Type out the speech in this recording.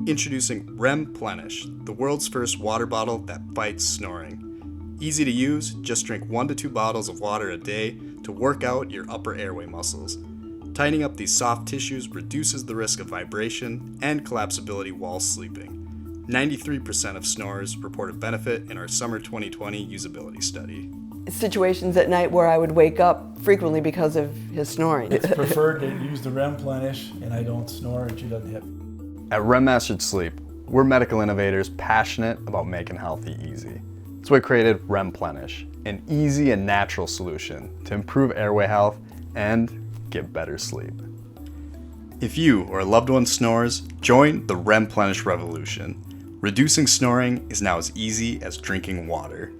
Introducing REMplenish, the world's first water bottle that fights snoring. Easy to use, just drink 1 to 2 bottles of water a day to work out your upper airway muscles. Tightening up these soft tissues reduces the risk of vibration and collapsibility while sleeping. 93% of snorers reported benefit in our summer 2020 usability study. Situations at night where I would wake up frequently because of his snoring. It's preferred to use the REMplenish, and I don't snore and she doesn't hit me. At REM-Mastered Sleep, we're medical innovators passionate about making healthy easy. That's why we created REMplenish, an easy and natural solution to improve airway health and get better sleep. If you or a loved one snores, join the REMplenish revolution. Reducing snoring is now as easy as drinking water.